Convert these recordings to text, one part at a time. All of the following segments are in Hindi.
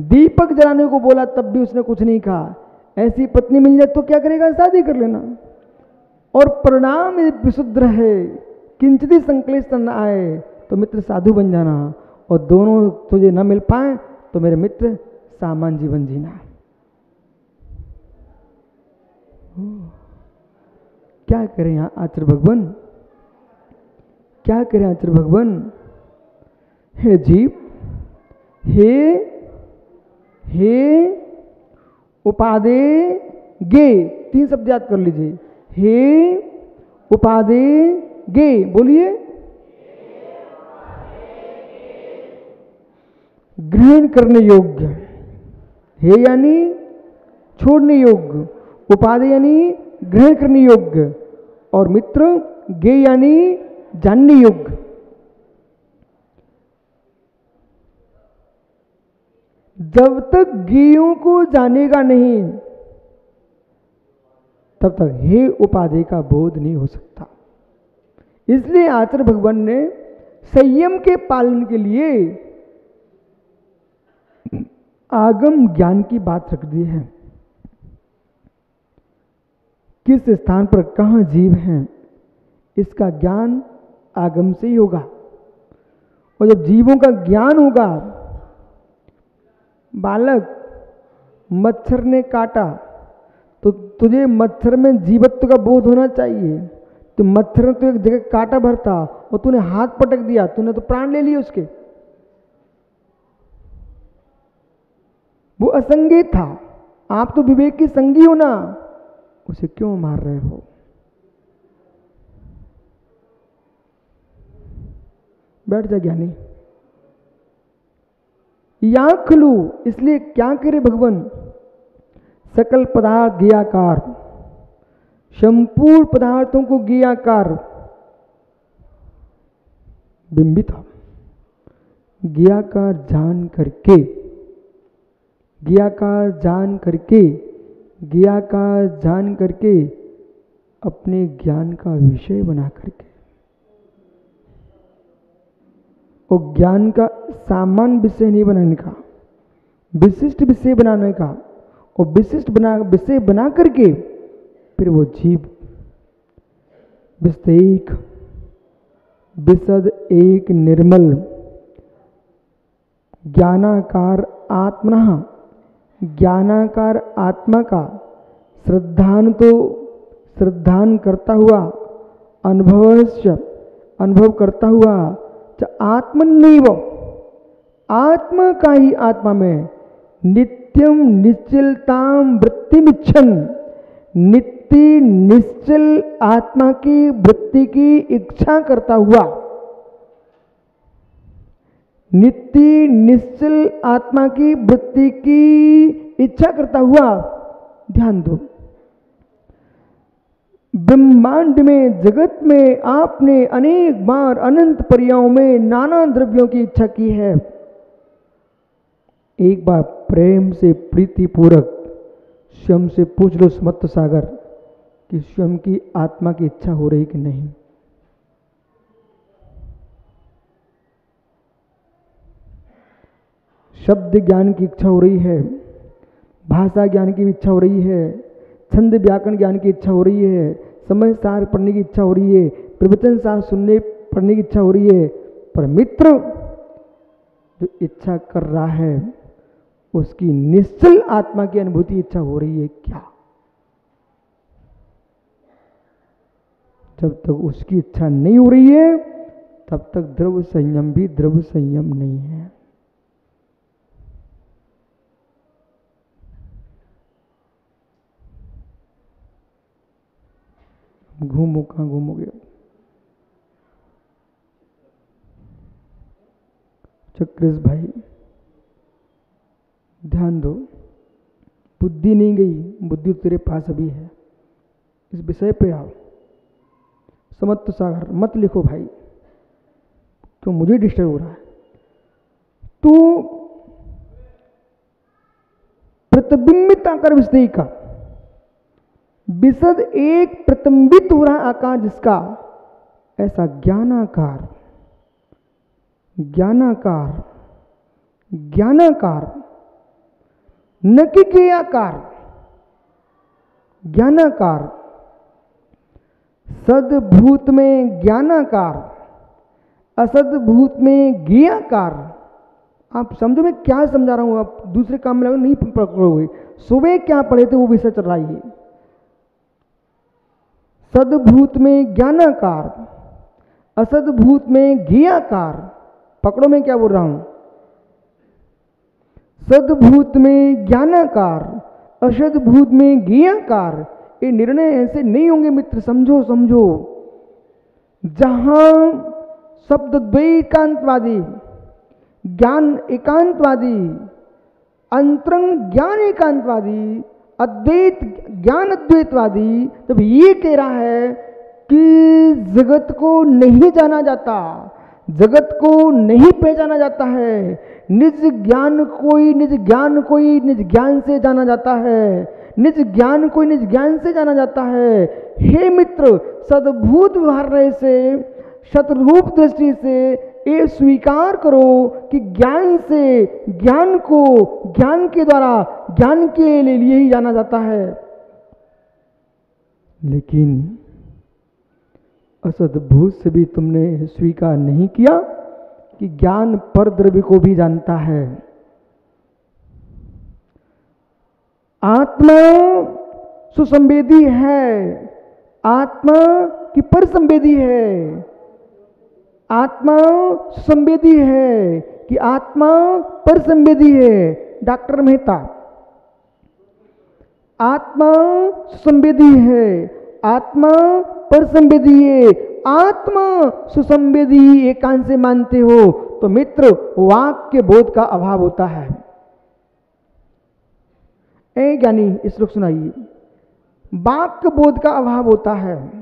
दीपक जलाने को बोला तब भी उसने कुछ नहीं कहा। ऐसी पत्नी मिल जाए तो क्या करेगा, शादी कर लेना। और परिणाम यदि विशुद्ध रहे, किंचित संक्लेश न आए, तो मित्र साधु बन जाना। और दोनों तुझे न मिल पाए तो मेरे मित्र सामान्य जीवन जीना। क्या करें यहाँ आचार्य भगवान, क्या करें आचार्य भगवान। हे जीव, हे उपादे गे, 3 शब्द याद कर लीजिए। हे उपादे गे, बोलिए। ग्रहण करने योग्य, हे यानी छोड़ने योग्य, उपादे यानी ग्रहण करने योग्य, और मित्र गे यानी जानने योग्य। जब तक गेयों को जानेगा नहीं तब तक हे उपाधि का बोध नहीं हो सकता। इसलिए आचार्य भगवान ने संयम के पालन के लिए आगम ज्ञान की बात रख दी है। किस स्थान पर कहाँ जीव हैं, इसका ज्ञान आगम से ही होगा। और जब जीवों का ज्ञान होगा, बालक मच्छर ने काटा तो तुझे मच्छर में जीवत्व का बोध होना चाहिए। तो मच्छर ने तो एक जगह काटा भरता और तूने हाथ पटक दिया, तूने तो प्राण ले लिए उसके। वो असंगी था, आप तो विवेक की संगी हो ना, उसे क्यों मार रहे हो। बैठ जा ज्ञानी, या खलू। इसलिए क्या करे भगवान, सकल पदार्थ ज्ञाकार, संपूर्ण पदार्थों को ज्ञाकार बिंबित, ज्ञाकार जान करके, ज्ञाकार जान करके, ज्ञाकार जान करके अपने ज्ञान का विषय बना करके, और ज्ञान का सामान्य विषय नहीं बनाने का, विशिष्ट विषय बनाने का, और विशिष्ट विषय बना करके फिर वो जीव विस्तैक विशद एक निर्मल ज्ञानाकार आत्मना, ज्ञानाकार आत्मा का श्रद्धान तो श्रद्धान करता हुआ, अनुभव करता हुआ, आत्मनैव आत्मा का ही आत्मा में नित्यम निश्चलताम वृत्तिमिच्छन, नित्य निश्चल आत्मा की वृत्ति की इच्छा करता हुआ, नित्य निश्चल आत्मा की वृत्ति की इच्छा करता हुआ। ध्यान दो, ब्रह्मांड में, जगत में आपने अनेक बार अनंत पर्यायों में नाना द्रव्यों की इच्छा की है। एक बार प्रेम से प्रीति पूर्वक स्वयं से पूछ लो समत्व सागर कि स्वयं की आत्मा की इच्छा हो रही कि नहीं। शब्द ज्ञान की इच्छा हो रही है, भाषा ज्ञान की इच्छा हो रही है, छंद व्याकरण ज्ञान की इच्छा हो रही है, समय सार पढ़ने की इच्छा हो रही है, प्रवचन सार सुनने पढ़ने की इच्छा हो रही है। पर मित्र जो इच्छा कर रहा है उसकी निश्चल आत्मा की अनुभूति इच्छा हो रही है क्या? जब तक उसकी इच्छा नहीं हो रही है तब तक द्रव्य संयम भी द्रव्य संयम नहीं है। घूमो, कहाँ घूमोगे? चक्रेश भाई ध्यान दो, बुद्धि नहीं गई, बुद्धि तेरे पास अभी है। इस विषय पे आओ। समत्व सागर मत लिखो भाई, तो मुझे डिस्टर्ब हो रहा है। तो प्रतिबिंबित आकार विषय का विशद एक प्रतिबिंबित हो रहा आकार जिसका, ऐसा ज्ञानाकार, ज्ञानाकार, ज्ञानाकार न कि ज्ञेयाकार, ज्ञानाकार। सद्भूत में ज्ञानाकार, असद्भूत में ज्ञेयाकार। आप समझो मैं क्या समझा रहा हूं, आप दूसरे काम में नहीं पकड़ोगे। सुबह क्या पढ़े थे वो विषय चल रहा है। सद्भूत में ज्ञानाकार, असद्भूत में ज्ञेयाकार। पकड़ो मैं क्या बोल रहा हूं। सद्भूत में ज्ञानाकार, असद्भूत में ज्ञेयाकार। ये निर्णय ऐसे नहीं होंगे मित्र, समझो समझो। जहां शब्द द्वैतांतवादी, ज्ञान एकांतवादी, अंतरंग ज्ञान एकांतवादी, अद्वैत ज्ञान अद्वैतवादी तब ये कह रहा है कि जगत को नहीं जाना जाता, जगत को नहीं पहचाना जाता है, निज ज्ञान कोई निज ज्ञान कोई निज ज्ञान से जाना जाता है, निज ज्ञान कोई निज ज्ञान से जाना जाता है। हे मित्र, सद्भूत व्यवहार से, शतरूप दृष्टि से ये स्वीकार करो कि ज्ञान से ज्ञान को ज्ञान के द्वारा ज्ञान के लिए ही जाना जाता है। लेकिन असद्भूत से भी तुमने स्वीकार नहीं किया कि ज्ञान पर द्रव्य को भी जानता है। आत्मा सुसंवेदी है, आत्मा की पर संवेदी है। आत्मा संवेदी है कि आत्मा पर संवेदी है। डॉक्टर मेहता, आत्मा संवेदी है, आत्मा पर संवेदी है। आत्मा सुसंवेदी एकांत से मानते हो तो मित्र वाक्य बोध का अभाव होता है। ए ज्ञानी इस श्लोक सुनाइए। वाक्य बोध का अभाव होता है।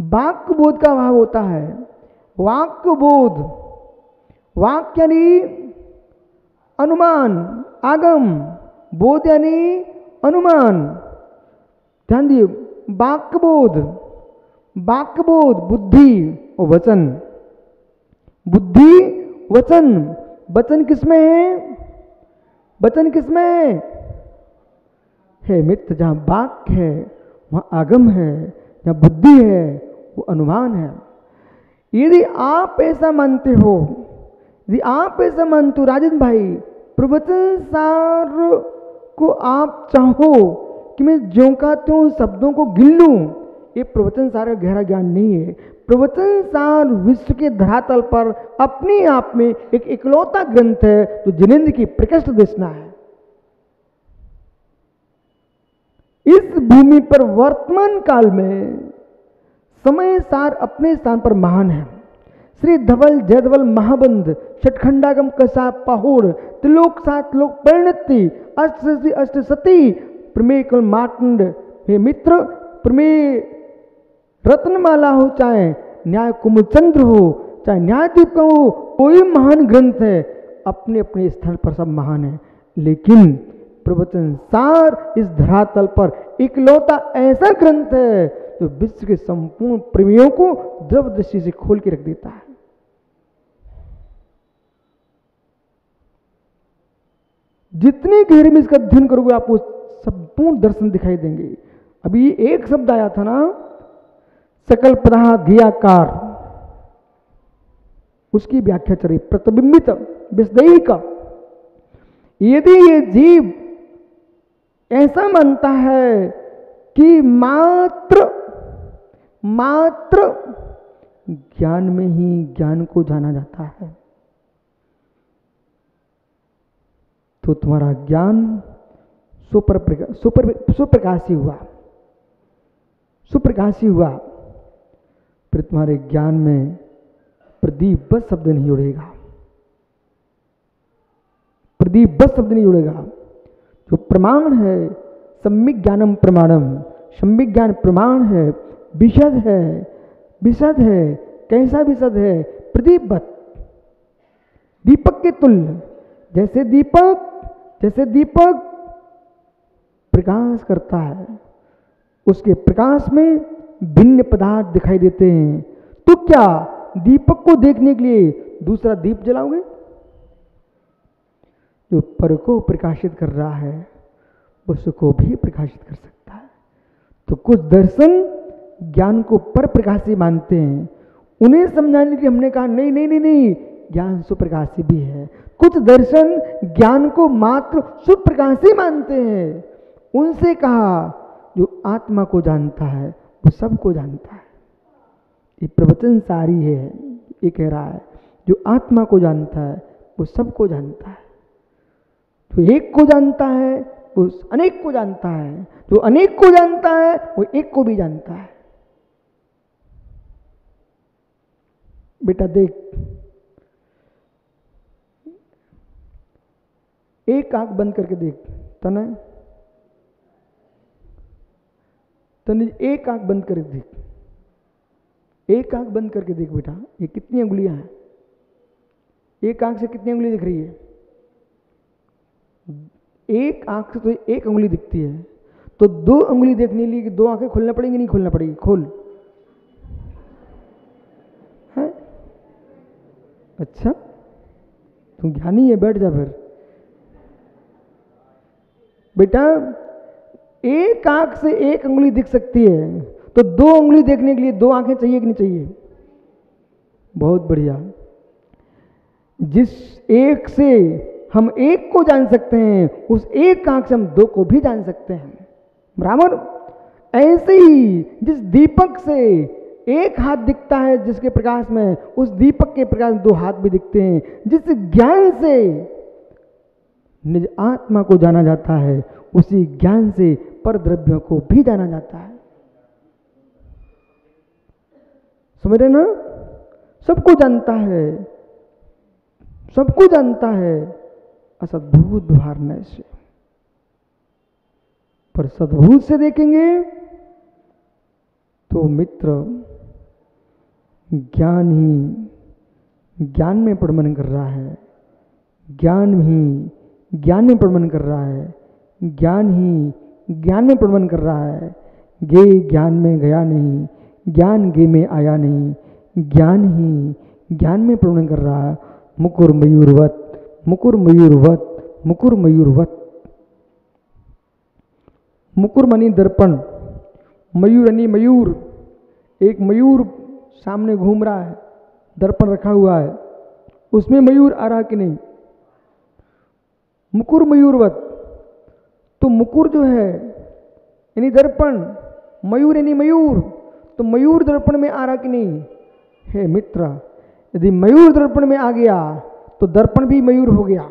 वाक्य बोध का अभाव होता है। वाक्य बोध, वाक्य यानी अनुमान, आगम, बोध यानी अनुमान। ध्यान दिए, वाक्य बोध, वाक्य बोध बुद्धि और वचन, बुद्धि वचन। वचन किसमें है? वचन किसमें है मित्र? जहां वाक्य है वहां आगम है, जहां बुद्धि है वो अनुमान है। यदि आप ऐसा मानते हो, यदि आप ऐसा मानते हो राजन भाई, प्रवचन सार को आप चाहो कि मैं ज्यों का त्यों शब्दों को गिन लूं, ये प्रवचन सार का गहरा ज्ञान नहीं है। प्रवचन सार विश्व के धरातल पर अपने आप में एक इकलौता ग्रंथ है जो जिनेंद्र की प्रकृष्ट देशना है। इस भूमि पर वर्तमान काल में समय सार अपने स्थान पर महान है। श्री धवल जयधवल महाबंध षटखंडागम कसा पहोड़ त्रिलोक सात लोक परिणति अष्टसी अष्टसती प्रमेय कल माटंड। हे मित्र, प्रमेय रत्नमाला हो, चाहे न्याय कुमुदचंद्र हो, चाहे न्यायदीप का हो, कोई महान ग्रंथ है, अपने अपने स्थल पर सब महान है। लेकिन प्रवचन सार इस धरातल पर इकलौता ऐसा ग्रंथ है जो विश्व के संपूर्ण प्रेमियों को द्रव दृष्टि से खोल के रख देता है। जितने गहरे में इसका अध्ययन करोगे आपको संपूर्ण दर्शन दिखाई देंगे। अभी एक शब्द आया था ना, सकल पदार्थ ध्येयाकार, उसकी व्याख्या चली प्रतिबिंबित विषदैहिक। यदि ये जीव ऐसा मानता है कि मात्र ज्ञान में ही ज्ञान को जाना जाता है, तो तुम्हारा ज्ञान सुप्रकाशी हुआ, सुप्रकाशी हुआ। फिर तुम्हारे ज्ञान में प्रदीप बस शब्द नहीं जुड़ेगा, प्रदीप बस शब्द नहीं जुड़ेगा। जो प्रमाण है सम्यक ज्ञानम प्रमाणम, सम्यक ज्ञान प्रमाण है, विशद है, विशद है। कैसा विशद है? प्रदीपवत, दीपक के तुल्य। जैसे दीपक प्रकाश करता है, उसके प्रकाश में भिन्न पदार्थ दिखाई देते हैं, तो क्या दीपक को देखने के लिए दूसरा दीप जलाओगे? जो पर को प्रकाशित कर रहा है उसको भी प्रकाशित कर सकता है। तो कुछ दर्शन ज्ञान को पर प्रकाशी मानते हैं, उन्हें समझाने के लिए हमने कहा नहीं नहीं नहीं नहीं, ज्ञान सुप्रकाशी भी है। कुछ दर्शन ज्ञान को मात्र सुप्रकाशी मानते हैं, उनसे कहा जो आत्मा को जानता है वो सबको जानता है। ये प्रवचन सारी है, ये कह रहा है जो आत्मा को जानता है वो सबको जानता है, जो एक को जानता है वो अनेक को जानता है, जो अनेक को जानता है वो एक को भी जानता है। बेटा देख, एक आंख बंद करके देख, तने एक आंख बंद करके देख, एक आंख बंद करके देख बेटा, ये कितनी उंगलियां हैं? एक आंख से कितनी उंगली दिख रही है? एक आंख से तो एक उंगली दिखती है, तो दो उंगली देखने के लिए दो आंखें खोलना पड़ेंगी, नहीं खोलना पड़ेगी? खोल। है? अच्छा, तुम ज्ञानी है, बैठ जा फिर। बेटा एक आंख से एक उंगली दिख सकती है, तो दो उंगली देखने के लिए दो आंखें चाहिए कि नहीं चाहिए? बहुत बढ़िया। जिस एक से हम एक को जान सकते हैं, उस एक आंख से हम दो को भी जान सकते हैं, बराबर। ऐसे ही जिस दीपक से एक हाथ दिखता है जिसके प्रकाश में, उस दीपक के प्रकाश में दो हाथ भी दिखते हैं। जिस ज्ञान से निज आत्मा को जाना जाता है, उसी ज्ञान से पर द्रव्यों को भी जाना जाता है। समझ रहे ना? सबको जानता है, सबको जानता है असद्भुत व्यवहार से, पर सद्भुत से देखेंगे तो मित्र ज्ञान ही ज्ञान में प्रमाण कर रहा है, ज्ञान ही ज्ञान में प्रमाण कर रहा है, ज्ञान ही ज्ञान में प्रमाण कर रहा है। गे ज्ञान में गया नहीं, ज्ञान गे में आया नहीं, ज्ञान ही ज्ञान में प्रमाण कर रहा है। मुकुर मयूरवत, मुकुर मयूरवत, मुकुर मयूरवत। मुकुर मनी दर्पण, मयूर यानी मयूर, एक मयूर सामने घूम रहा है, दर्पण रखा हुआ है, उसमें मयूर आ रहा कि नहीं? मुकुर मयूरवत। तो मुकुर जो है यानी दर्पण, मयूर यानी मयूर, तो मयूर दर्पण में आ रहा कि नहीं? हे मित्र, यदि मयूर दर्पण में आ गया तो दर्पण भी मयूर हो गया।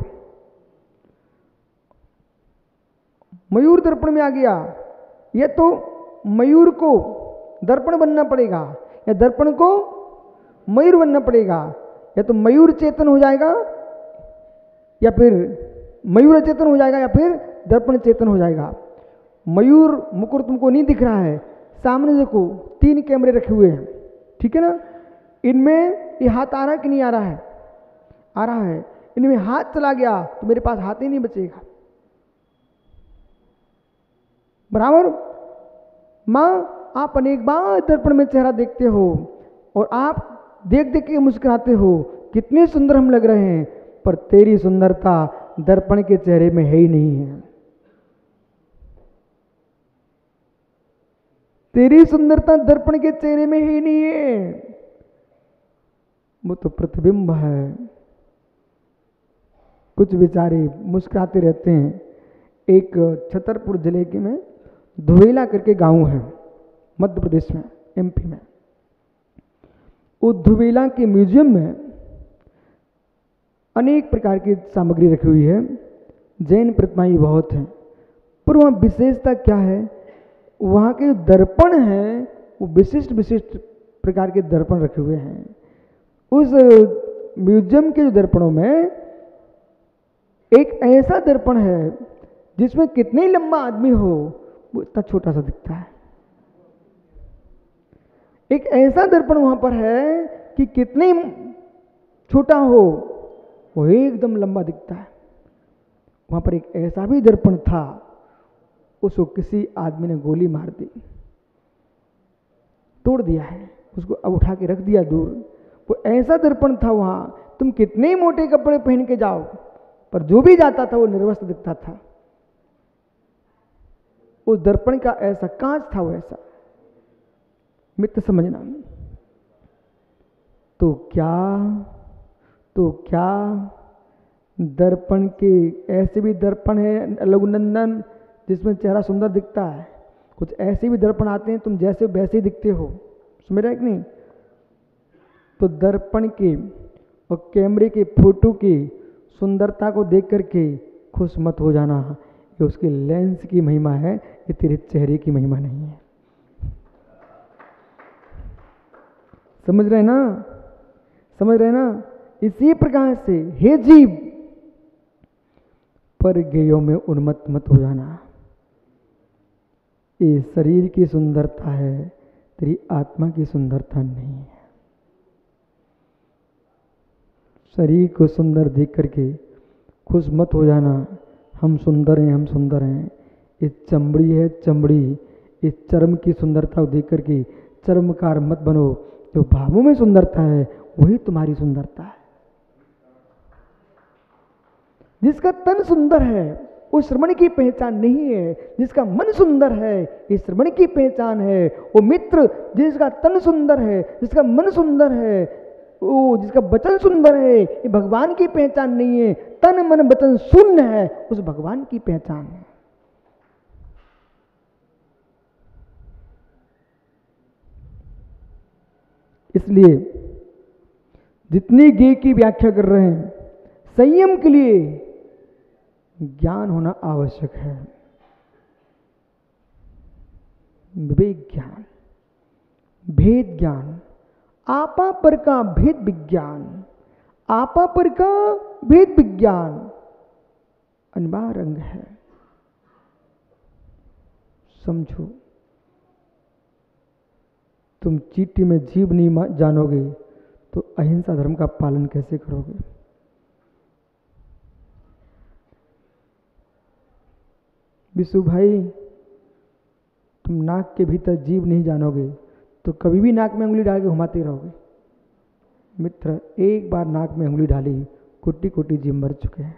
मयूर दर्पण में आ गया, ये तो मयूर को दर्पण बनना पड़ेगा या दर्पण को मयूर बनना पड़ेगा। या तो मयूर चेतन हो जाएगा या फिर मयूर चेतन हो जाएगा या फिर दर्पण चेतन हो जाएगा। मयूर मुकुर तुमको नहीं दिख रहा है, सामने देखो 3 कैमरे रखे हुए हैं, ठीक है ना? इनमें ये हाथ आ रहा है कि नहीं आ रहा है? आ रहा है। इनमें हाथ चला गया तो मेरे पास हाथ ही नहीं बचेगा, बराबर। माँ, आप अनेक बार दर्पण में चेहरा देखते हो और आप देख देख के मुस्कुराते हो, कितने सुंदर हम लग रहे हैं, पर तेरी सुंदरता दर्पण के चेहरे में है ही नहीं है। तेरी सुंदरता दर्पण के चेहरे में ही नहीं है, वो तो प्रतिबिंब है। कुछ बेचारे मुस्कुराते रहते हैं। एक छतरपुर जिले के में धुवेला करके गांव है, मध्य प्रदेश में, एमपी में। वो धुवेला के म्यूजियम में अनेक प्रकार की सामग्री रखी हुई है, जैन प्रतिमाएं बहुत हैं, पर वहाँ विशेषता क्या है? वहाँ के दर्पण हैं वो विशिष्ट विशिष्ट प्रकार के दर्पण रखे हुए हैं। उस म्यूजियम के जो दर्पणों में एक ऐसा दर्पण है जिसमें कितने लंबा आदमी हो वो इतना छोटा सा दिखता है। एक ऐसा दर्पण वहां पर है कि कितने छोटा हो वो एकदम लंबा दिखता है। वहां पर एक ऐसा भी दर्पण था, उसको किसी आदमी ने गोली मार दी। तोड़ दिया है, उसको अब उठा के रख दिया दूर। वो ऐसा दर्पण था वहाँ, तुम कितने ही मोटे कपड़े पहन के जाओ, पर जो भी जाता था वो निर्वस्त्र दिखता था। उस दर्पण का ऐसा कांच था वो ऐसा। मित्र समझना, तो क्या दर्पण के ऐसे भी दर्पण है लघुनंदन जिसमें चेहरा सुंदर दिखता है, कुछ ऐसे भी दर्पण आते हैं तुम जैसे वैसे ही दिखते हो, समझ रहे कि नहीं। तो दर्पण के और कैमरे के फोटो की सुंदरता को देख करके खुश मत हो जाना, ये उसके लेंस की महिमा है, ये तेरे चेहरे की महिमा नहीं है। समझ रहे ना, समझ रहे ना। इसी प्रकार से हे जीव, पर गेयों में उन्मत्त मत हो जाना। ये शरीर की सुंदरता है, तेरी आत्मा की सुंदरता नहीं है। शरीर को सुंदर देख करके खुश मत हो जाना, हम सुंदर हैं, हम सुंदर हैं। ये चमड़ी है चमड़ी, इस चर्म की सुंदरता को देख करके चर्मकार मत बनो। जो भावों में सुंदरता है वही तुम्हारी सुंदरता है। जिसका तन सुंदर है वो श्रवण की पहचान नहीं है, जिसका मन सुंदर है ये श्रवण की पहचान है। वो मित्र जिसका तन सुंदर है, जिसका मन सुंदर है, वो जिसका वचन सुंदर है, ये भगवान की पहचान नहीं है। तन मन वचन शून्य है, उस भगवान की पहचान है। इसलिए जितनी गेय की व्याख्या कर रहे हैं, संयम के लिए ज्ञान होना आवश्यक है। विवेक ज्ञान, भेद ज्ञान, आपा पर का भेद विज्ञान, आपा पर का भेद विज्ञान अनिवार्य अंग है। समझो, तुम चीटी में जीव नहीं जानोगे तो अहिंसा धर्म का पालन कैसे करोगे। विशु भाई, तुम नाक के भीतर जीव नहीं जानोगे तो कभी भी नाक में उंगली डाल के घुमाते रहोगे। मित्र, एक बार नाक में उंगली डाली, कोटि कोटि जीव मर चुके हैं।